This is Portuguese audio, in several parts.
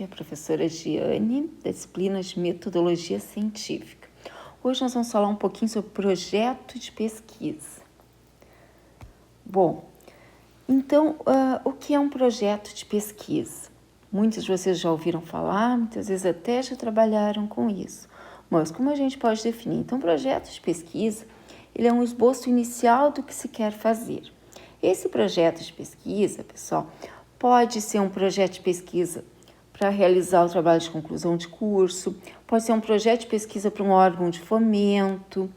aqui é a professora Giane, da disciplina de Metodologia Científica. Hoje nós vamos falar um pouquinho sobre projeto de pesquisa. Bom, então, o que é um projeto de pesquisa? Muitos de vocês já ouviram falar, muitas vezes até já trabalharam com isso. Mas como a gente pode definir? Então, projeto de pesquisa, ele é um esboço inicial do que se quer fazer. Esse projeto de pesquisa, pessoal, pode ser um projeto de pesquisa para realizar o trabalho de conclusão de curso, pode ser um projeto de pesquisa para um órgão de fomento,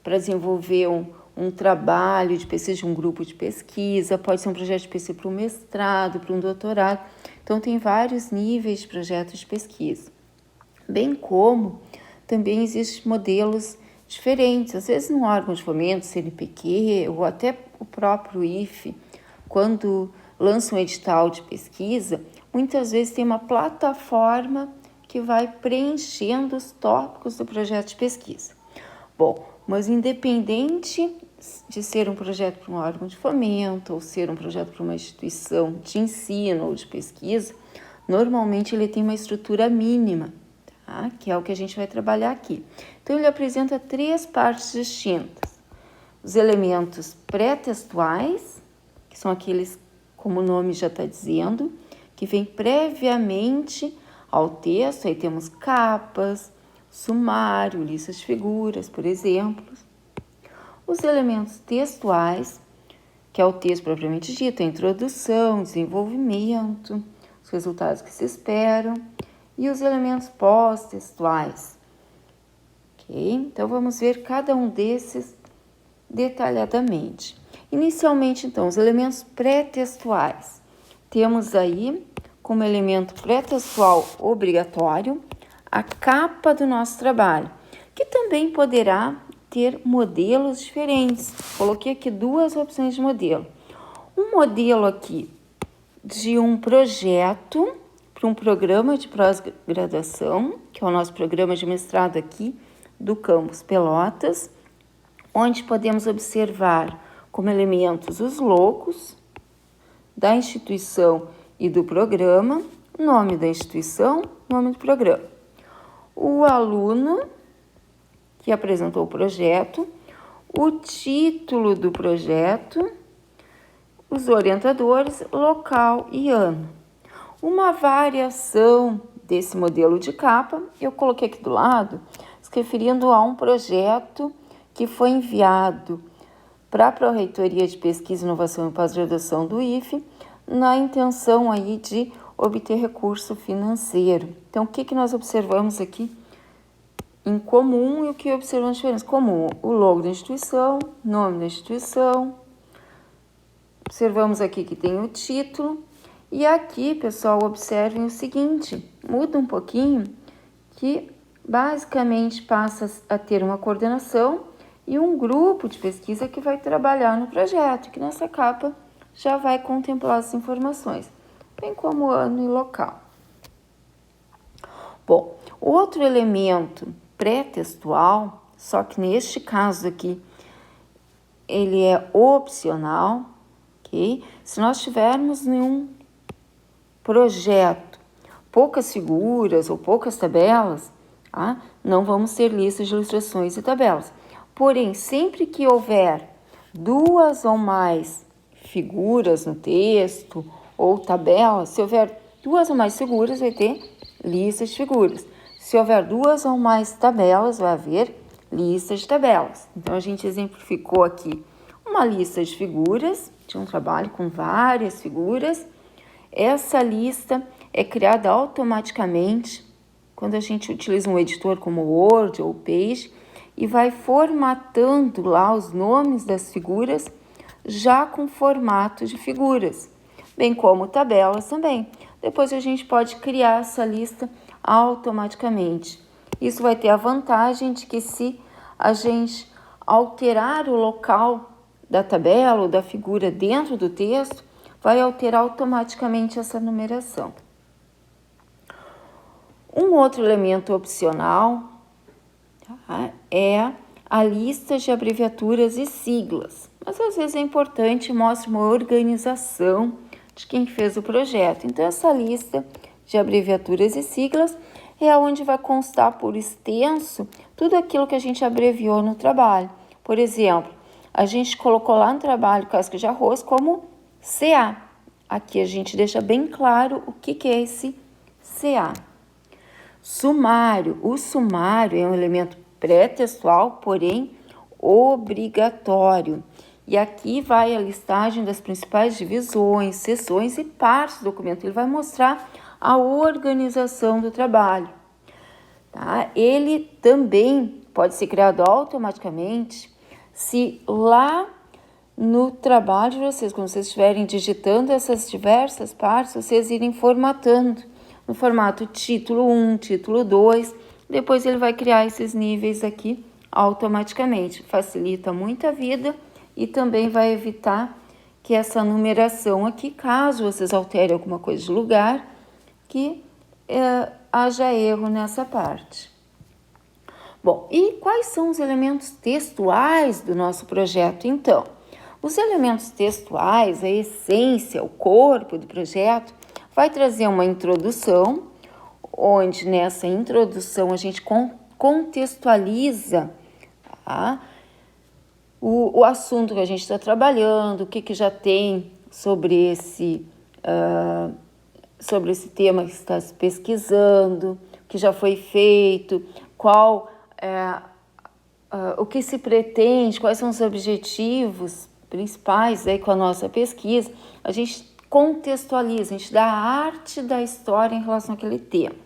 para desenvolver um trabalho de pesquisa de um grupo de pesquisa, pode ser um projeto de pesquisa para um mestrado, para um doutorado. Então, tem vários níveis de projetos de pesquisa. Bem como também existem modelos diferentes, às vezes no órgão de fomento, CNPq, ou até o próprio IFE, quando lança um edital de pesquisa, muitas vezes tem uma plataforma que vai preenchendo os tópicos do projeto de pesquisa. Bom, mas independente de ser um projeto para um órgão de fomento ou ser um projeto para uma instituição de ensino ou de pesquisa, normalmente ele tem uma estrutura mínima, tá? Que é o que a gente vai trabalhar aqui. Então, ele apresenta 3 partes distintas. Os elementos pré-textuais, que são aqueles, como o nome já está dizendo, que vem previamente ao texto. Aí temos capas, sumário, listas de figuras, por exemplo. Os elementos textuais, que é o texto propriamente dito, a introdução, desenvolvimento, os resultados que se esperam, e os elementos pós-textuais. Ok? Então, vamos ver cada um desses detalhadamente. Inicialmente, então, os elementos pré-textuais. Temos aí, como elemento pré-textual obrigatório, a capa do nosso trabalho, que também poderá ter modelos diferentes. Coloquei aqui 2 opções de modelo. Um modelo aqui de um projeto para um programa de pós-graduação, que é o nosso programa de mestrado aqui do campus Pelotas, onde podemos observar como elementos os logos da instituição e do programa, nome da instituição, nome do programa. O aluno que apresentou o projeto, o título do projeto, os orientadores, local e ano. Uma variação desse modelo de capa, eu coloquei aqui do lado, se referindo a um projeto que foi enviado para a Pró-Reitoria de Pesquisa, Inovação e Pós-Graduação do IFE, na intenção aí de obter recurso financeiro. Então, o que nós observamos aqui em comum e o que observamos diferentes? Comum, o logo da instituição, nome da instituição. Observamos aqui que tem o título. E aqui, pessoal, observem o seguinte, muda um pouquinho, que basicamente passa a ter uma coordenação e um grupo de pesquisa que vai trabalhar no projeto, que nessa capa já vai contemplar as informações, bem como ano e local. Bom, outro elemento pré-textual, só que neste caso aqui, ele é opcional, ok? Se nós tivermos nenhum projeto, poucas figuras ou poucas tabelas, tá? Não vamos ter listas de ilustrações e tabelas. Porém, sempre que houver 2 ou mais figuras no texto ou tabelas, se houver 2 ou mais figuras, vai ter listas de figuras. Se houver 2 ou mais tabelas, vai haver listas de tabelas. Então, a gente exemplificou aqui uma lista de figuras, de um trabalho com várias figuras. Essa lista é criada automaticamente quando a gente utiliza um editor como Word ou Page e vai formatando lá os nomes das figuras já com formato de figuras, bem como tabelas também. Depois a gente pode criar essa lista automaticamente. Isso vai ter a vantagem de que se a gente alterar o local da tabela ou da figura dentro do texto, vai alterar automaticamente essa numeração. Um outro elemento opcional, tá, é a lista de abreviaturas e siglas. Mas às vezes é importante, mostra uma organização de quem fez o projeto. Então, essa lista de abreviaturas e siglas, é onde vai constar por extenso tudo aquilo que a gente abreviou no trabalho. Por exemplo, a gente colocou lá no trabalho casca de arroz como CA. Aqui a gente deixa bem claro o que é esse CA. Sumário. O sumário é um elemento pré-textual, porém obrigatório. E aqui vai a listagem das principais divisões, seções e partes do documento. Ele vai mostrar a organização do trabalho. Tá? Ele também pode ser criado automaticamente se lá no trabalho de vocês, quando vocês estiverem digitando essas diversas partes, vocês irem formatando no formato título 1, título 2, depois ele vai criar esses níveis aqui automaticamente. Facilita muito a vida e também vai evitar que essa numeração aqui, caso vocês alterem alguma coisa de lugar, que haja erro nessa parte. Bom, e quais são os elementos textuais do nosso projeto, então? Os elementos textuais, a essência, o corpo do projeto, vai trazer uma introdução, onde nessa introdução a gente contextualiza, tá, o assunto que a gente está trabalhando, o que já tem sobre esse tema que está se pesquisando, o que já foi feito, o que se pretende, quais são os objetivos principais aí com a nossa pesquisa. A gente contextualiza, a gente dá a arte da história em relação àquele tema.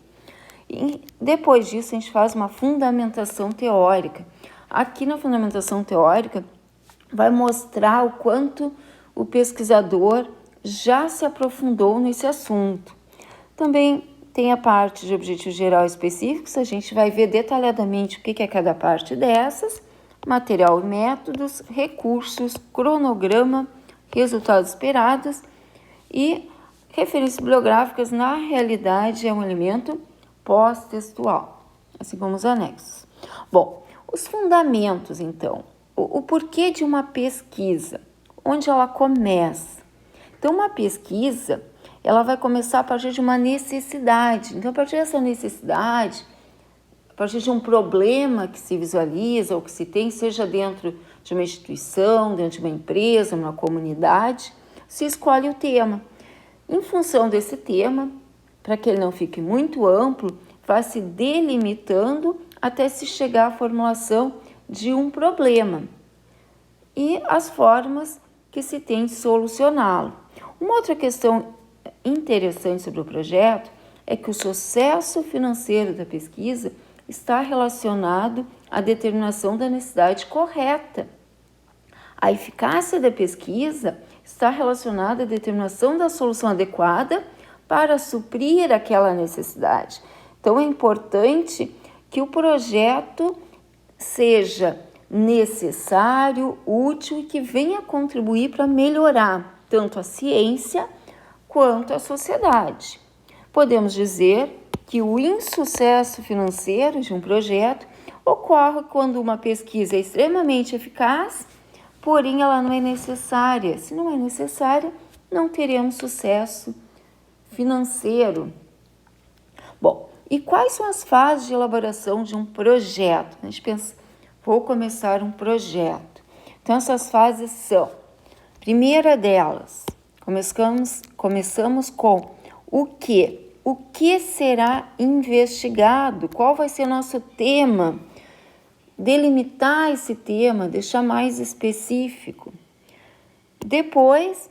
E depois disso a gente faz uma fundamentação teórica. Aqui na fundamentação teórica vai mostrar o quanto o pesquisador já se aprofundou nesse assunto. Também tem a parte de objetivos gerais específicos, a gente vai ver detalhadamente o que é cada parte dessas, material e métodos, recursos, cronograma, resultados esperados e referências bibliográficas. Na realidade, é um elemento pós-textual, assim como os anexos. Bom, os fundamentos, então, o porquê de uma pesquisa, onde ela começa. Então, uma pesquisa, ela vai começar a partir de uma necessidade. Então, a partir dessa necessidade, a partir de um problema que se visualiza ou que se tem, seja dentro de uma instituição, dentro de uma empresa, uma comunidade, se escolhe o tema. Em função desse tema, para que ele não fique muito amplo, vai se delimitando até se chegar à formulação de um problema e as formas que se tem de solucioná-lo. Uma outra questão interessante sobre o projeto é que o sucesso financeiro da pesquisa está relacionado à determinação da necessidade correta. A eficácia da pesquisa está relacionada à determinação da solução adequada para suprir aquela necessidade. Então, é importante que o projeto seja necessário, útil e que venha contribuir para melhorar tanto a ciência quanto a sociedade. Podemos dizer que o insucesso financeiro de um projeto ocorre quando uma pesquisa é extremamente eficaz, porém ela não é necessária. Se não é necessária, não teremos sucesso financeiro. Bom, e quais são as fases de elaboração de um projeto? A gente pensa, vou começar um projeto. Então, essas fases são, primeira delas, começamos com o que? O que será investigado? Qual vai ser o nosso tema? Delimitar esse tema, deixar mais específico. Depois,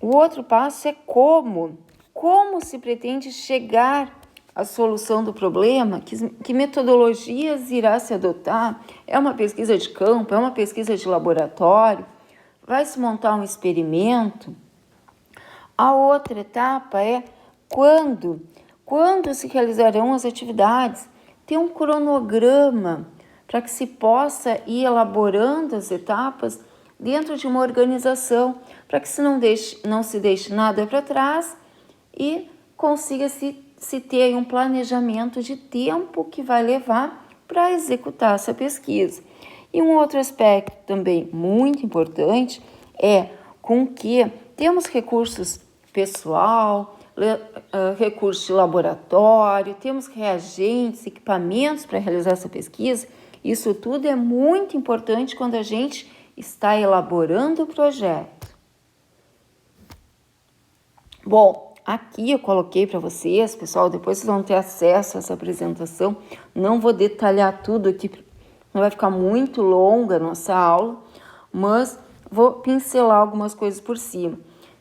o outro passo é como. Como se pretende chegar à solução do problema? Que metodologias irá se adotar? É uma pesquisa de campo? É uma pesquisa de laboratório? Vai se montar um experimento? A outra etapa é quando se realizarão as atividades. Ter um cronograma para que se possa ir elaborando as etapas dentro de uma organização, para que não se deixe nada para trás e consiga se ter um planejamento de tempo que vai levar para executar essa pesquisa. E um outro aspecto também muito importante é com que temos recursos pessoal, recursos de laboratório, temos reagentes, equipamentos para realizar essa pesquisa. Isso tudo é muito importante quando a gente está elaborando o projeto. Bom, aqui eu coloquei para vocês, pessoal, depois vocês vão ter acesso a essa apresentação. Não vou detalhar tudo aqui, não vai ficar muito longa a nossa aula, mas vou pincelar algumas coisas por cima.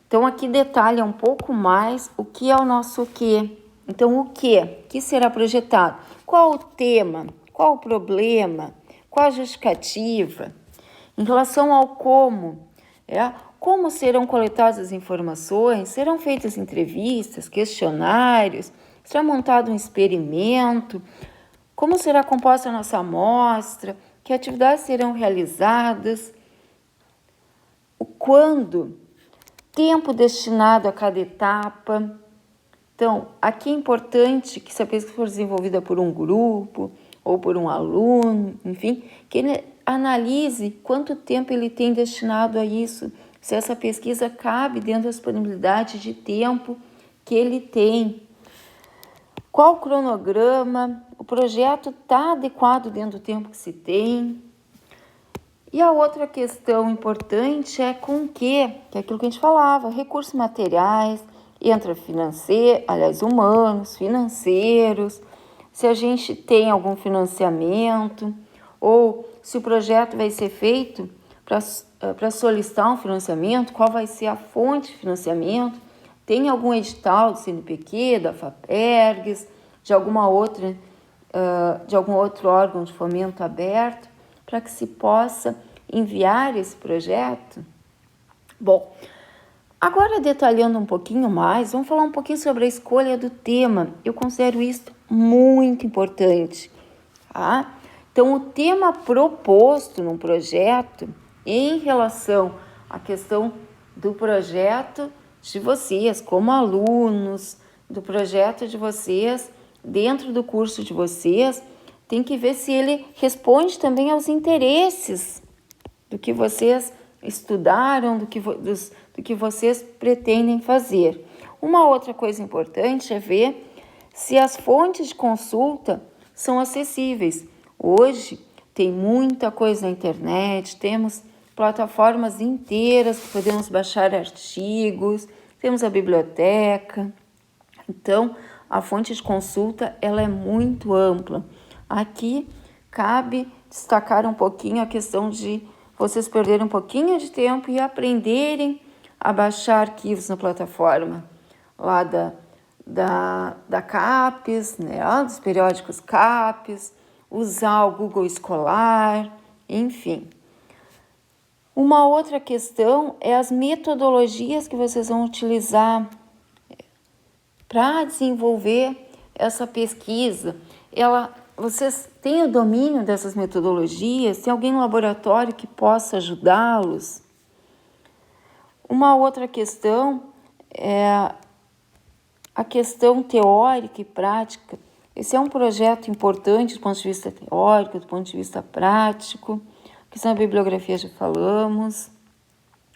Então, aqui detalha um pouco mais o que é o nosso quê. Então, o quê? O que será projetado? Qual o tema? Qual o problema? Qual a justificativa? Em relação ao como, como serão coletadas as informações? Serão feitas entrevistas, questionários? Será montado um experimento? Como será composta a nossa amostra? Que atividades serão realizadas? O quando? Tempo destinado a cada etapa. Então, aqui é importante que se a pesquisa for desenvolvida por um grupo ou por um aluno, enfim, que ele analise quanto tempo ele tem destinado a isso, se essa pesquisa cabe dentro da disponibilidade de tempo que ele tem. Qual o cronograma? O projeto está adequado dentro do tempo que se tem? E a outra questão importante é com o quê? Que é aquilo que a gente falava, recursos materiais, entra humanos, financeiros, se a gente tem algum financiamento, ou se o projeto vai ser feito para solicitar um financiamento, qual vai ser a fonte de financiamento, tem algum edital do CNPq, da FAPERGS, de algum outro órgão de fomento aberto, para que se possa enviar esse projeto? Bom, agora detalhando um pouquinho mais, vamos falar um pouquinho sobre a escolha do tema. Eu considero isso muito importante, tá? Então, o tema proposto no projeto, em relação à questão do projeto de vocês, como alunos, do projeto de vocês, dentro do curso de vocês, tem que ver se ele responde também aos interesses do que vocês estudaram, do que vocês pretendem fazer. Uma outra coisa importante é ver se as fontes de consulta são acessíveis. Hoje tem muita coisa na internet, temos plataformas inteiras que podemos baixar artigos, temos a biblioteca. Então, a fonte de consulta ela é muito ampla. Aqui cabe destacar um pouquinho a questão de vocês perderem um pouquinho de tempo e aprenderem a baixar arquivos na plataforma lá da CAPES, né, dos periódicos CAPES, usar o Google Escolar, enfim. Uma outra questão é as metodologias que vocês vão utilizar para desenvolver essa pesquisa. Vocês têm o domínio dessas metodologias? Tem alguém no laboratório que possa ajudá-los? Uma outra questão é a questão teórica e prática. Esse é um projeto importante do ponto de vista teórico, do ponto de vista prático. A questão da bibliografia já falamos,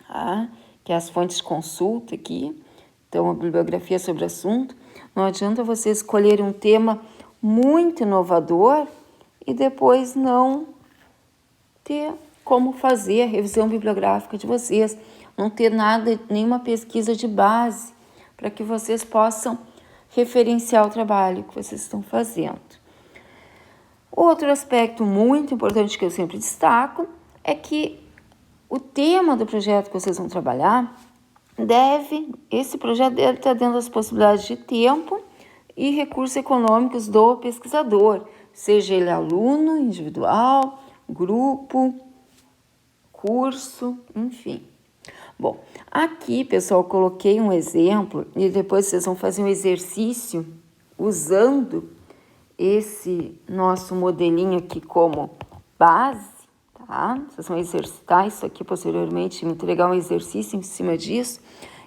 tá? Que é as fontes de consulta aqui. Então, a bibliografia sobre o assunto. Não adianta você escolher um tema muito inovador e depois não ter como fazer a revisão bibliográfica de vocês, não ter nenhuma pesquisa de base para que vocês possam referenciar o trabalho que vocês estão fazendo. Outro aspecto muito importante que eu sempre destaco é que o tema do projeto que vocês vão trabalhar esse projeto deve estar dentro das possibilidades de tempo e recursos econômicos do pesquisador, seja ele aluno, individual, grupo, curso, enfim. Bom, aqui, pessoal, eu coloquei um exemplo e depois vocês vão fazer um exercício usando esse nosso modelinho aqui como base, tá? Vocês vão exercitar isso aqui posteriormente, me entregar um exercício em cima disso,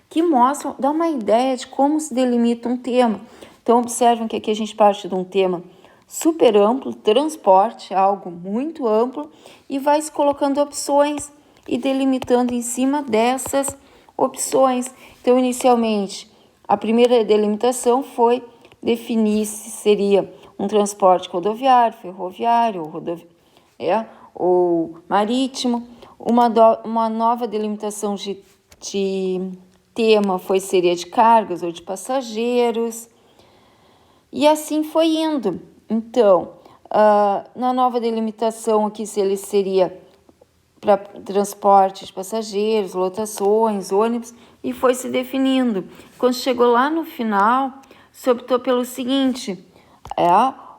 que mostra, dá uma ideia de como se delimita um tema. Então, observem que aqui a gente parte de um tema super amplo, transporte, algo muito amplo, e vai se colocando opções e delimitando em cima dessas opções. Então, inicialmente, A primeira delimitação foi definir se seria um transporte rodoviário, ferroviário ou marítimo. Uma nova delimitação de tema seria de cargas ou de passageiros. E assim foi indo. Então, na nova delimitação aqui, se ele seria para transporte de passageiros, lotações, ônibus, e foi se definindo. Quando chegou lá no final, se optou pelo seguinte,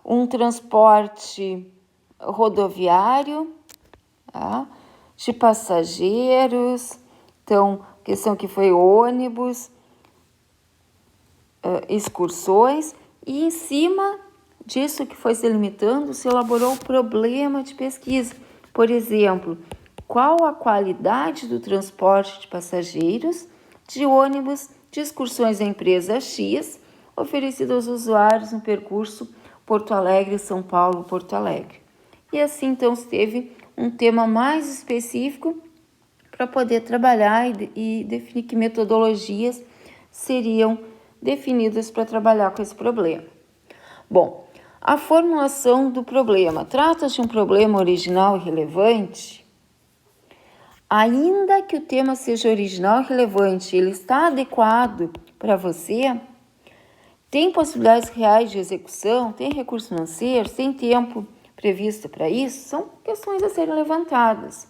um transporte rodoviário, de passageiros, então, questão que foi ônibus, excursões, e em cima disso que foi se delimitando, se elaborou o problema de pesquisa. Por exemplo, qual a qualidade do transporte de passageiros, de ônibus, de excursões da empresa X, oferecido aos usuários no percurso Porto Alegre, São Paulo, Porto Alegre. E assim, então, se teve um tema mais específico para poder trabalhar e definir que metodologias seriam definidas para trabalhar com esse problema. Bom, a formulação do problema. Trata-se de um problema original e relevante? Ainda que o tema seja original e relevante, ele está adequado para você? Tem possibilidades reais de execução? Tem recurso financeiro? Tem tempo previsto para isso? São questões a serem levantadas.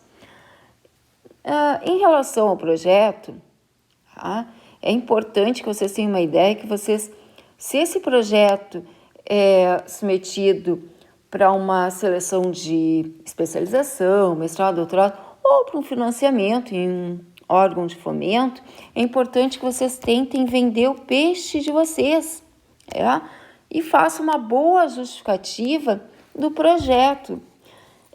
Em relação ao projeto, é importante que vocês tenham uma ideia que se esse projeto é submetido para uma seleção de especialização, mestrado, doutorado, ou para um financiamento em um órgão de fomento, é importante que vocês tentem vender o peixe de vocês, e façam uma boa justificativa do projeto.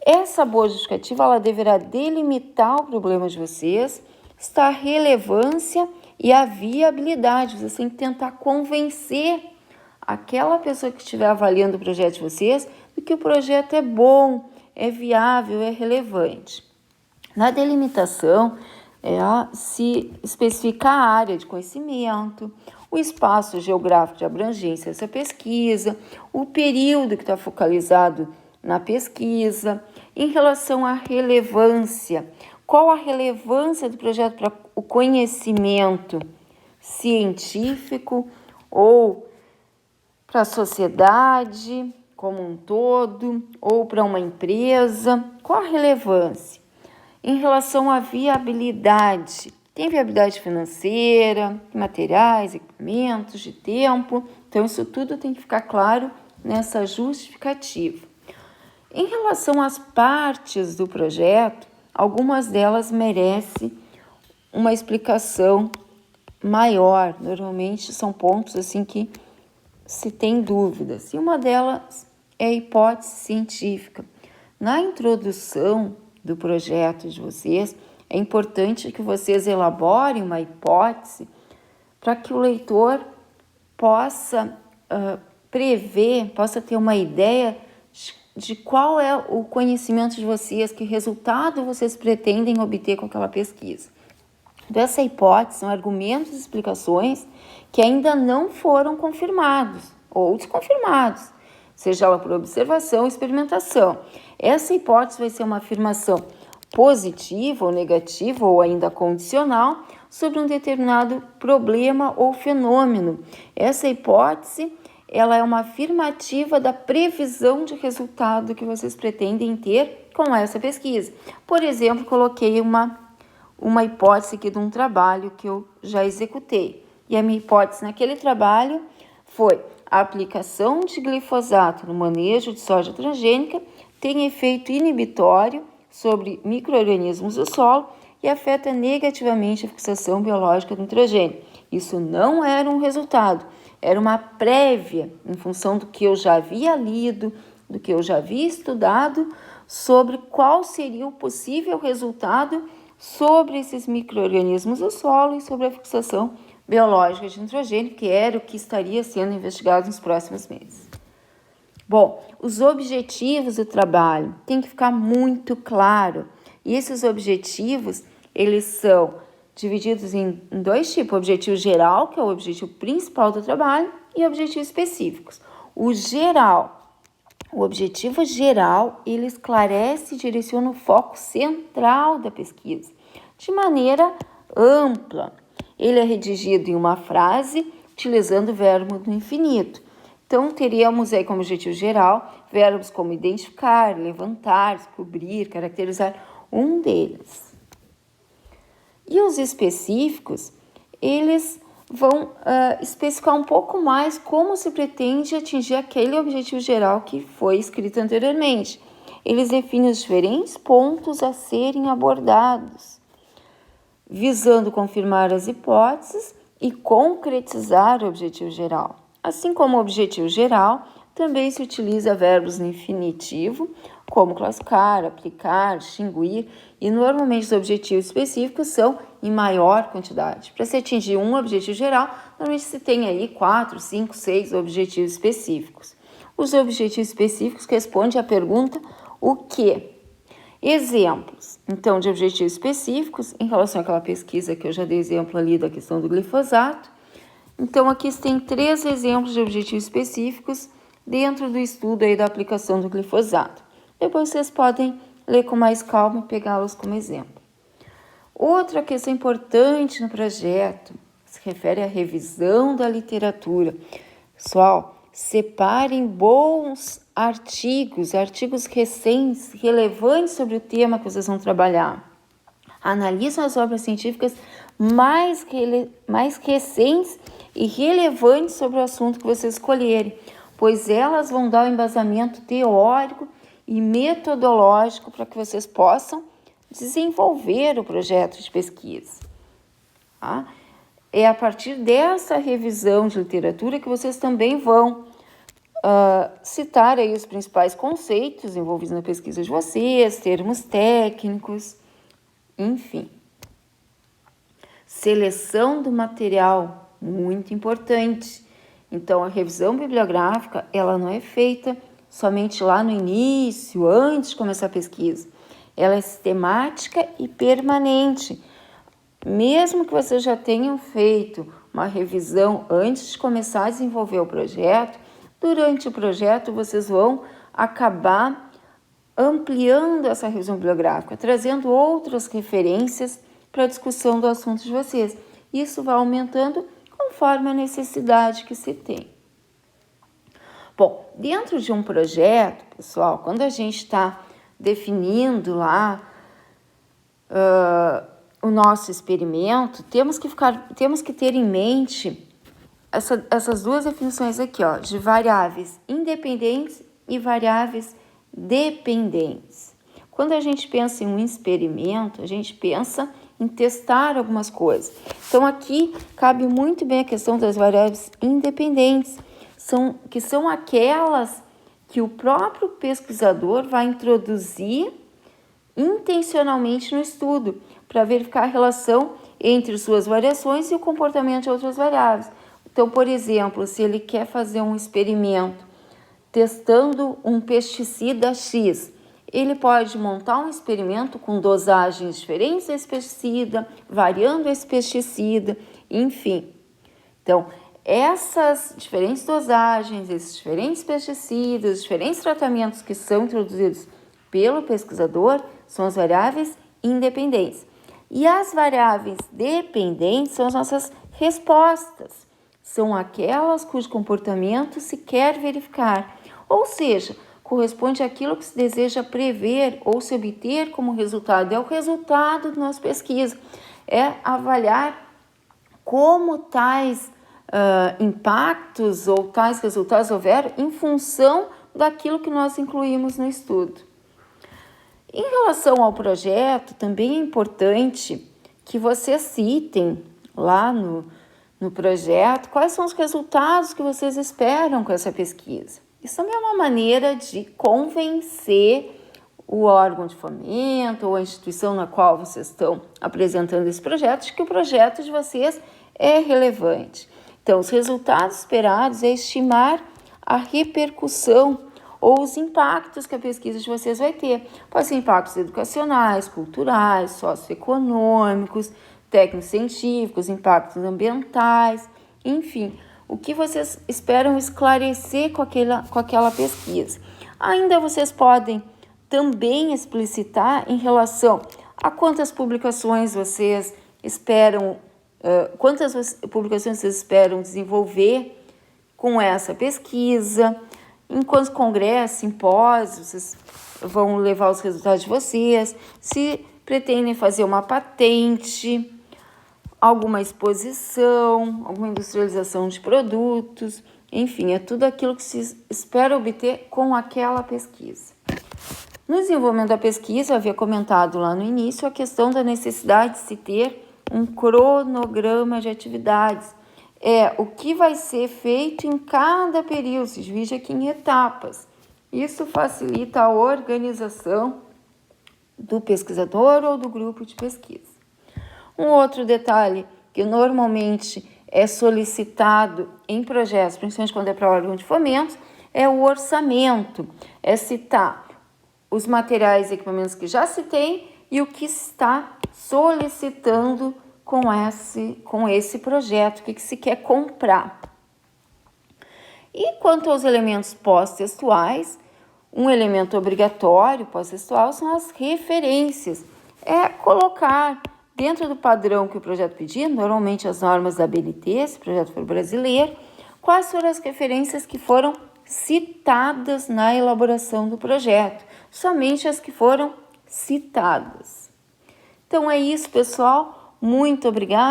Essa boa justificativa ela deverá delimitar o problema de vocês, está a relevância e a viabilidade. Vocês têm que tentar convencer aquela pessoa que estiver avaliando o projeto de vocês de que o projeto é bom, é viável, é relevante. Na delimitação, se especificar a área de conhecimento, o espaço geográfico de abrangência dessa pesquisa, o período que está focalizado na pesquisa, em relação à relevância. Qual a relevância do projeto para o conhecimento científico ou para a sociedade como um todo ou para uma empresa? Qual a relevância? Em relação à viabilidade, tem viabilidade financeira, materiais, equipamentos, de tempo. Então, isso tudo tem que ficar claro nessa justificativa. Em relação às partes do projeto, algumas delas merecem uma explicação maior. Normalmente são pontos assim que se tem dúvidas. E uma delas é a hipótese científica. Na introdução do projeto de vocês, é importante que vocês elaborem uma hipótese para que o leitor possa prever, possa ter uma ideia de qual é o conhecimento de vocês, que resultado vocês pretendem obter com aquela pesquisa. Então, essa hipótese são argumentos e explicações que ainda não foram confirmados ou desconfirmados, seja ela por observação ou experimentação. Essa hipótese vai ser uma afirmação positiva ou negativa ou ainda condicional sobre um determinado problema ou fenômeno. Essa hipótese ela é uma afirmativa da previsão de resultado que vocês pretendem ter com essa pesquisa. Por exemplo, coloquei uma hipótese aqui de um trabalho que eu já executei. E a minha hipótese naquele trabalho foi: a aplicação de glifosato no manejo de soja transgênica tem efeito inibitório sobre micro-organismos do solo e afeta negativamente a fixação biológica do nitrogênio. Isso não era um resultado, era uma prévia em função do que eu já havia lido, do que eu já havia estudado sobre qual seria o possível resultado sobre esses micro-organismos do solo e sobre a fixação biológica de nitrogênio, que era o que estaria sendo investigado nos próximos meses. Bom, os objetivos do trabalho tem que ficar muito claro. E esses objetivos, eles são divididos em dois tipos: o objetivo geral, que é o objetivo principal do trabalho, e objetivos específicos. O objetivo geral, ele esclarece e direciona o foco central da pesquisa, de maneira ampla. Ele é redigido em uma frase, utilizando o verbo no infinito. Então, teríamos aí como objetivo geral verbos como identificar, levantar, descobrir, caracterizar, um deles. E os específicos, eles vão especificar um pouco mais como se pretende atingir aquele objetivo geral que foi escrito anteriormente. Eles definem os diferentes pontos a serem abordados, visando confirmar as hipóteses e concretizar o objetivo geral. Assim como o objetivo geral, também se utiliza verbos no infinitivo, como classificar, aplicar, distinguir, e normalmente os objetivos específicos são em maior quantidade. Para se atingir um objetivo geral, normalmente se tem aí 4, 5, 6 objetivos específicos. Os objetivos específicos respondem à pergunta o quê? Exemplos, então, de objetivos específicos em relação àquela pesquisa que eu já dei exemplo ali da questão do glifosato. Então, aqui tem 3 exemplos de objetivos específicos dentro do estudo aí da aplicação do glifosato. Depois vocês podem ler com mais calma e pegá-los como exemplo. Outra questão importante no projeto se refere à revisão da literatura. Pessoal, separem bons artigos recentes, relevantes sobre o tema que vocês vão trabalhar. Analisem as obras científicas mais recentes e relevantes sobre o assunto que vocês escolherem, pois elas vão dar um embasamento teórico e metodológico para que vocês possam desenvolver o projeto de pesquisa. Tá? É a partir dessa revisão de literatura que vocês também vão citar aí os principais conceitos envolvidos na pesquisa de vocês, termos técnicos, enfim. Seleção do material, muito importante. Então, a revisão bibliográfica, ela não é feita somente lá no início, antes de começar a pesquisa. Ela é sistemática e permanente. Mesmo que vocês já tenham feito uma revisão antes de começar a desenvolver o projeto, durante o projeto vocês vão acabar ampliando essa revisão bibliográfica, trazendo outras referências para a discussão do assunto de vocês. Isso vai aumentando conforme a necessidade que se tem. Bom, dentro de um projeto, pessoal, quando a gente está definindo lá o nosso experimento, temos que ter em mente essas 2 definições aqui, ó, de variáveis independentes e variáveis dependentes. Quando a gente pensa em um experimento, a gente pensa em testar algumas coisas. Então, aqui cabe muito bem a questão das variáveis independentes, que são aquelas que o próprio pesquisador vai introduzir intencionalmente no estudo, para verificar a relação entre suas variações e o comportamento de outras variáveis. Então, por exemplo, se ele quer fazer um experimento testando um pesticida X, ele pode montar um experimento com dosagens diferentes desse pesticida, variando esse pesticida, enfim. Então, essas diferentes dosagens, esses diferentes pesticidas, diferentes tratamentos que são introduzidos pelo pesquisador são as variáveis independentes. E as variáveis dependentes são as nossas respostas. São aquelas cujo comportamento se quer verificar, ou seja, corresponde àquilo que se deseja prever ou se obter como resultado. É o resultado da nossa pesquisa, é avaliar como tais impactos ou tais resultados houveram em função daquilo que nós incluímos no estudo. Em relação ao projeto, também é importante que vocês citem lá no projeto quais são os resultados que vocês esperam com essa pesquisa. Isso também é uma maneira de convencer o órgão de fomento ou a instituição na qual vocês estão apresentando esse projeto de que o projeto de vocês é relevante. Então, os resultados esperados é estimar a repercussão ou os impactos que a pesquisa de vocês vai ter. Pode ser impactos educacionais, culturais, socioeconômicos, técnicos científicos, impactos ambientais, enfim, o que vocês esperam esclarecer com aquela pesquisa. Ainda vocês podem também explicitar em relação a quantas publicações vocês esperam, desenvolver com essa pesquisa, em quantos congressos, simpósios vocês vão levar os resultados de vocês, se pretendem fazer uma patente, alguma exposição, alguma industrialização de produtos, enfim, é tudo aquilo que se espera obter com aquela pesquisa. No desenvolvimento da pesquisa, eu havia comentado lá no início a questão da necessidade de se ter um cronograma de atividades. O que vai ser feito em cada período, se divide aqui em etapas. Isso facilita a organização do pesquisador ou do grupo de pesquisa. Um outro detalhe que normalmente é solicitado em projetos, principalmente quando é para órgão de fomento, é o orçamento, é citar os materiais e equipamentos que já se tem e o que está solicitando com esse projeto, o que se quer comprar. E quanto aos elementos pós-textuais, um elemento obrigatório pós-textual são as referências. É colocar dentro do padrão que o projeto pedir, normalmente as normas da BNT, se o projeto for brasileiro, quais foram as referências que foram citadas na elaboração do projeto. Somente as que foram citadas. Então é isso, pessoal. Muito obrigada.